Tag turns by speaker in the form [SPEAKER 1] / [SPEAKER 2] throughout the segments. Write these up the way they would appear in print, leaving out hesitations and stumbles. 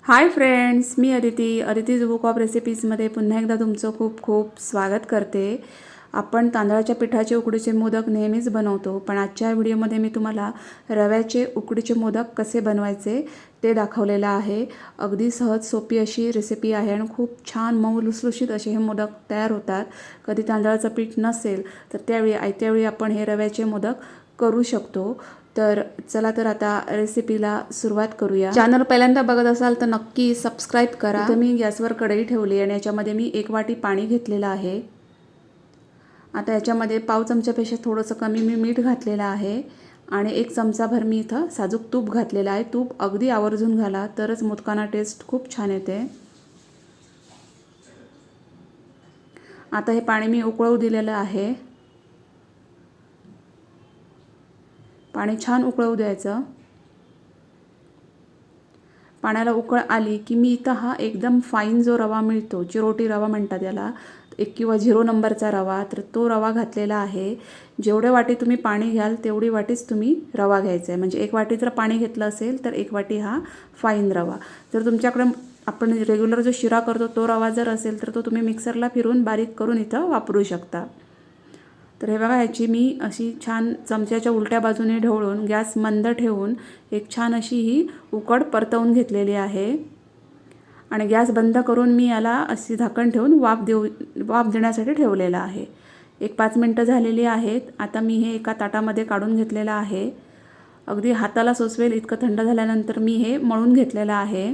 [SPEAKER 1] हाय friends, मी Aditi's book of रेसिपीजमध्ये पुन्हा एकदा तुमचं खूप खूप स्वागत करते। आपण तांदळाच्या पिठाचे उकडीचे मोदक नेहमीच बनवतो, पण आजच्या व्हिडिओमध्ये मी तुम्हाला रव्याचे उकडीचे मोदक कसे बनवायचे ते दाखवलेलं आहे। अगदी सहज सोपी अशी रेसिपी आहे आणि खूप छान मऊ लुसलुशीत असे हे मोदक तयार होतात। कधी तांदळाचं पीठ नसेल तर त्यावेळी आयत्यावेळी आपण हे रव्याचे मोदक करू शकतो। तर चला तर आता रेसिपीला सुरुवात करूया। चॅनल पहिल्यांदा बघत असाल तर नक्की सबस्क्राइब करा। इथे मी गॅसवर कढई ठेवली आणि याच्यामध्ये मी 1 वाटी पाणी घेतलेलं आहे। आता याच्यामध्ये पाव चमच्यापेक्षा थोडंसं कमी मी मीठ घातलेलं आहे आणि 1 चमचाभर मी इथं साजूक तूप घातलेलं आहे। तूप अगदी आवर्जून घाला, तरच मोदकांना टेस्ट खूप छान येते। आता हे पाणी मी उकळू दिलेलं आहे। पाणी छान उकळू द्यायचं। पाण्याला उकळ आली की मी इथं हा एकदम फाईन जो रवा मिळतो, चिरोटी रवा म्हणतात याला, 1 किंवा 0 नंबरचा रवा, तर तो रवा घातलेला आहे। जेवढे वाटी तुम्ही पाणी घ्याल तेवढी वाटीच तुम्ही रवा घ्यायचा आहे। म्हणजे 1 वाटी जर पाणी घेतलं असेल तर 1 वाटी हा फाईन रवा। जर तुमच्याकडे आपण रेग्युलर जो शिरा करतो तो रवा जर असेल तर तो तुम्ही मिक्सरला फिरवून बारीक करून इथं वापरू शकता। तर हे बघा, ह्याची मी अशी छान चमच्याच्या उलट्या बाजूने ढवळून गॅस मंद ठेवून एक छान अशी ही उकड परतवून घेतलेली आहे आणि गॅस बंद करून मी याला अशी झाकण ठेवून वाफ देण्यासाठी ठेवलेला आहे। 1-5 मिनिटं झालेली आहेत। आता मी हे एका ताटामध्ये काढून घेतलेलं आहे। अगदी हाताला सोसवेल इतकं थंड झाल्यानंतर मी हे मळून घेतलेलं आहे।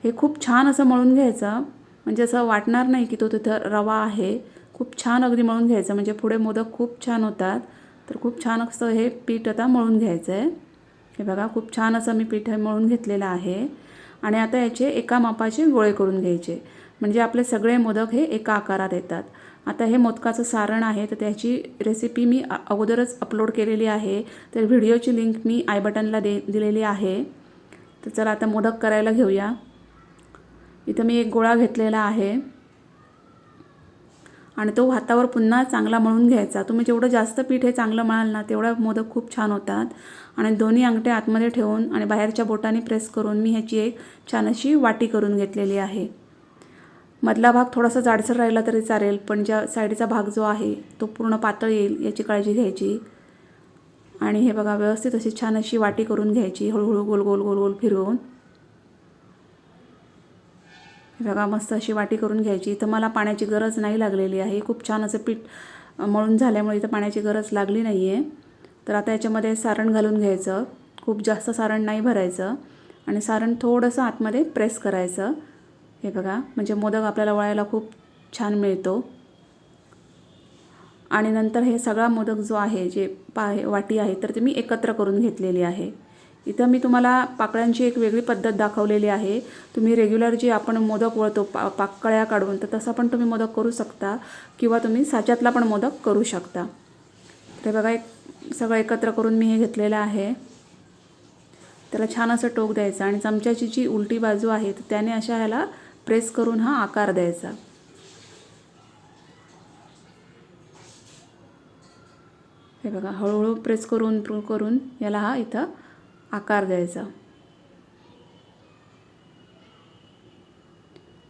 [SPEAKER 1] हे खूप छान असं मळून घ्यायचं, म्हणजे असं वाटणार नाही की तो तिथं रवा आहे। खूप छान अगदी मळून घ्यायचं, म्हणजे पुढे मोदक खूप छान होतात। तर खूप छान असं हे पीठ आता मळून घ्यायचं आहे। हे बघा, खूप छान असं मी पीठ मळून घेतलेलं आहे आणि आता याचे एका मापाचे गोळे करून घ्यायचे, म्हणजे आपले सगळे मोदक हे एका आकारात येतात। आता हे मोदकाचं सारण आहे, तर त्याची रेसिपी मी अगोदरच अपलोड केलेली आहे। तर व्हिडिओची लिंक मी आय बटनला दिलेली आहे। तर चला आता मोदक करायला घेऊया। इथं मी एक गोळा घेतलेला आहे आणि तो हातावर पुन्हा चांगला मळून घ्यायचा। तुम्ही जेवढं जास्त पीठ हे चांगलं मळाल ना, तेवढा मोदक खूप छान होतात। आणि दोन्ही अंगठे आतमध्ये ठेवून आणि बाहेरच्या बोटाने प्रेस करून मी ह्याची एक छान अशी वाटी करून घेतलेली आहे। मधला भाग थोडासा जाडसर राहिला तरी चालेल, पण ज्या साईडचा भाग जो आहे तो पूर्ण पातळ येईल याची काळजी घ्यायची। आणि हे बघा, व्यवस्थित अशी छान अशी वाटी करून घ्यायची, हळूहळू गोल गोल गोल गोल फिरवून। हे बघा, मस्त अशी वाटी करून घ्यायची। इथं मला पाण्याची गरज नाही लागलेली आहे। खूप छान असं पीठ मळून झाल्यामुळे इथं पाण्याची गरज लागली नाही आहे। तर आता याच्यामध्ये सारण घालून घ्यायचं। खूप जास्त सारण नाही भरायचं आणि सारण थोडंसं आतमध्ये प्रेस करायचं। हे बघा, म्हणजे मोदक आपल्याला वळायला खूप छान मिळतो। आणि नंतर हे सगळा मोदक जो आहे, जे वाटी आहे, तर ती मी एकत्र करून घेतलेली आहे। इथं मी तुम्हाला पाकळ्यांची एक वेगळी पद्धत दाखवलेली आहे। तुम्ही रेग्युलर जे आपण मोदक वळतो पाकळ्या काढून, तर तसा पण तुम्ही मोदक करू शकता किंवा तुम्ही साच्यातला पण मोदक करू शकता। तर बघा, सगळं एकत्र करून मी हे घेतलेलं आहे। त्याला छान असं टोक द्यायचं आणि चमच्याची जी उलटी बाजू आहे तर त्याने अशा ह्याला प्रेस करून हा आकार द्यायचा। हे बघा, हळूहळू प्रेस करून याला हा इथं आकार द्यायचा।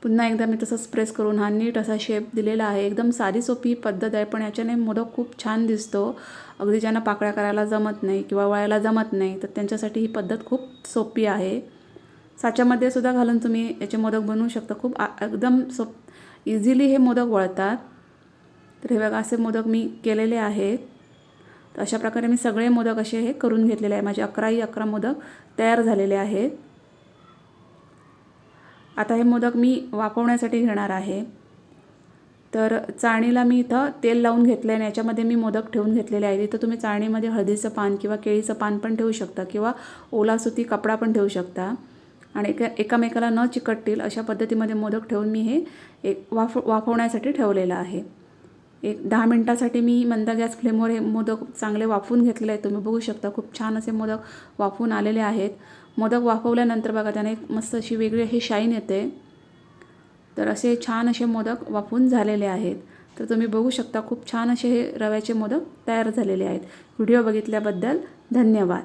[SPEAKER 1] पुन्हा एकदा मी तसंच प्रेस करून हा नीट असा शेप दिलेला आहे। एकदम साधी सोपी पद्धत आहे, पण याच्याने मोदक खूप छान दिसतो। अगदी ज्यांना पाकळ्या करायला जमत नाही किंवा वळायला जमत नाही, तर त्यांच्यासाठी ही पद्धत खूप सोपी आहे। साच्यामध्ये सुद्धा घालून तुम्ही याचे मोदक बनवू शकता। खूप एकदम इझिली हे मोदक वळतात। तर हे बघा, असे मोदक मी केलेले आहेत। तर अशा प्रकारे मी सगळे मोदक असे हे करून घेतलेले आहे। माझे 11 मोदक तयार झालेले आहेत। आता हे मोदक मी वाफवण्यासाठी घेणार आहे। तर चाळणीला मी इथं तेल लावून घेतलं आहे आणि याच्यामध्ये मी मोदक ठेवून घेतलेले आहेत। इथं तुम्ही चाळणीमध्ये हळदीचं पान किंवा केळीचं पान पण ठेवू शकता किंवा ओला सुती कपडा पण ठेवू शकता आणि एकामेकाला न चिकटतील अशा पद्धतीमध्ये मोदक ठेवून मी हे वाफवण्यासाठी ठेवलेलं आहे। 10 मिनिटासाठी मी मंद गॅस फ्लेमवर हे मोदक चांगले वाफवून घेतलेले आहेत। तुम्ही बघू शकता, खूप छान असे मोदक वाफवून आलेले आहेत। मोदक वाफवल्यानंतर बघा, त्याने मस्त अशी वेगळी अशी शाईन येते। तर असे छान असे मोदक वाफवून झालेले आहेत। तर तुम्ही बघू शकता, खूप छान असे हे रव्याचे मोदक तयार झालेले आहेत। व्हिडिओ बघितल्याबद्दल धन्यवाद।